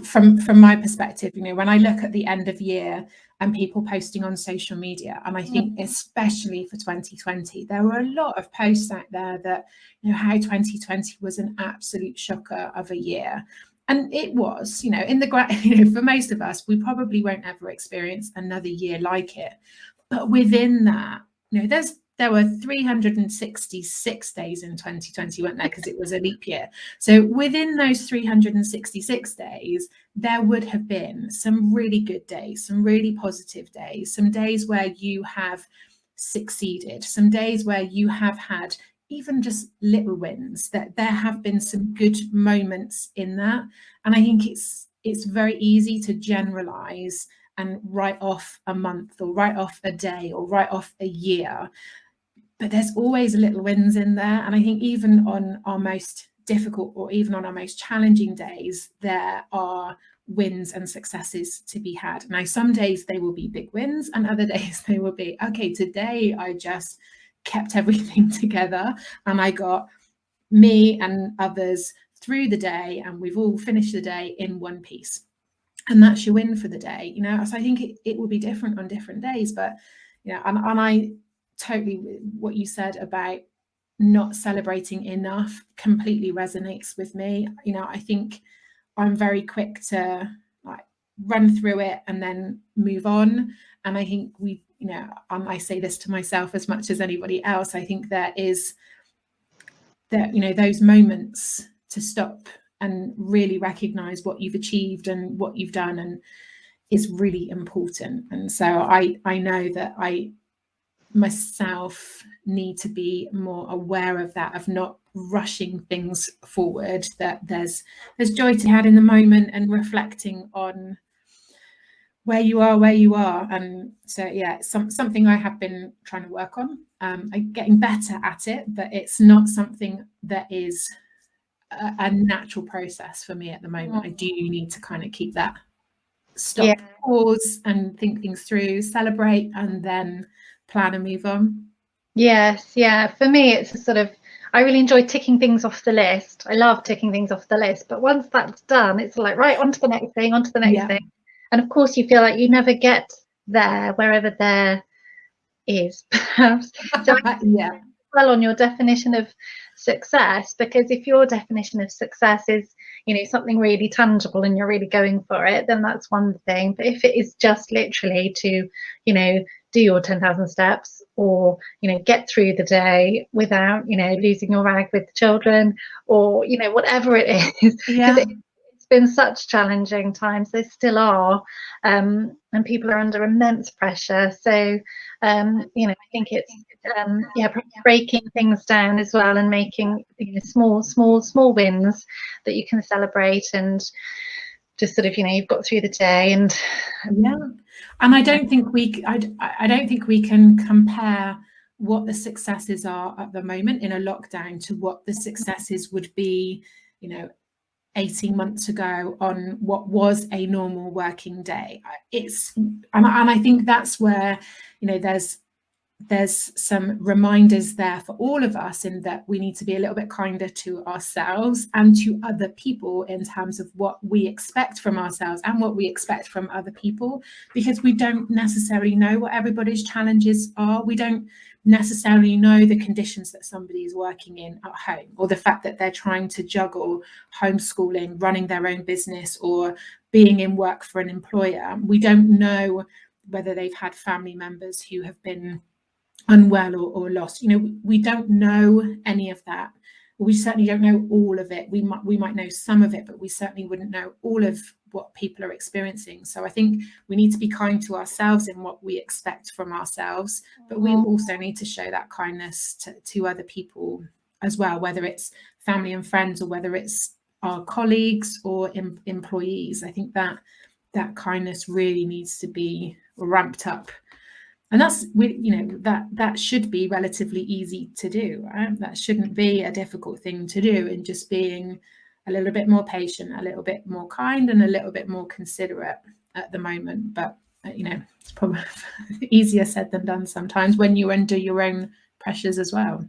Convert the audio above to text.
from my perspective, you know, when I look at the end of year and people posting on social media, and I think especially for 2020, there were a lot of posts out there that, you know, how 2020 was an absolute shocker of a year. And it was, you know, you know, for most of us, we probably won't ever experience another year like it. But within that, you know, there were 366 days in 2020, weren't there? Because it was a leap year. So within those 366 days, there would have been some really good days, some really positive days, some days where you have succeeded, some days where you have had even just little wins, that there have been some good moments in that. And I think it's very easy to generalize and write off a month or write off a day or write off a year. But there's always little wins in there. And I think even on our most difficult or even on our most challenging days, there are wins and successes to be had. Now, some days they will be big wins and other days they will be, okay, today I just kept everything together and I got me and others through the day and we've all finished the day in one piece. And that's your win for the day, you know. So I think it will be different on different days, but, you know, and I totally, what you said about not celebrating enough completely resonates with me. You know, I think I'm very quick to like run through it and then move on. And I think we, you know, I say this to myself as much as anybody else, I think there is that, you know, those moments to stop and really recognize what you've achieved and what you've done and is really important. And so I know that I myself need to be more aware of that, of not rushing things forward, that there's joy to be had in the moment and reflecting on where you are. And so, yeah, something I have been trying to work on. I'm getting better at it, but it's not something that is a natural process for me at the moment. I do need to kind of keep that stop, pause and think things through, celebrate, and then plan and move on. Yes, yeah. For me, it's a sort of, I really enjoy ticking things off the list. I love ticking things off the list, but once that's done, it's like, right, on to the next thing, on to the next thing. And of course, you feel like you never get there, wherever there is, perhaps. So well on your definition of success, because if your definition of success is, you know, something really tangible and you're really going for it, then that's one thing. But if it is just literally to, you know, do your 10,000 steps or, you know, get through the day without, you know, losing your rag with the children or, you know, whatever it is, because it's been such challenging times, they still are, and people are under immense pressure. So, you know, I think it's, breaking things down as well and making, you know, small wins that you can celebrate and just sort of, you know, you've got through the day. And and I don't think we can compare what the successes are at the moment in a lockdown to what the successes would be, you know, 18 months ago on what was a normal working day. And I think that's where, you know, there's some reminders there for all of us in that we need to be a little bit kinder to ourselves and to other people in terms of what we expect from ourselves and what we expect from other people, because we don't necessarily know what everybody's challenges are. We don't necessarily know the conditions that somebody is working in at home, or the fact that they're trying to juggle homeschooling, running their own business, or being in work for an employer. We don't know whether they've had family members who have been unwell or lost. You know, we don't know any of that. We certainly don't know all of it. We might know some of it, but we certainly wouldn't know all of what people are experiencing. So I think we need to be kind to ourselves in what we expect from ourselves, but we also need to show that kindness to other people as well, whether it's family and friends or whether it's our colleagues or employees. I think that kindness really needs to be ramped up. And that's, you know, that should be relatively easy to do, right? That shouldn't be a difficult thing to do, and just being a little bit more patient, a little bit more kind, and a little bit more considerate at the moment. But, you know, it's probably easier said than done sometimes when you're under your own pressures as well.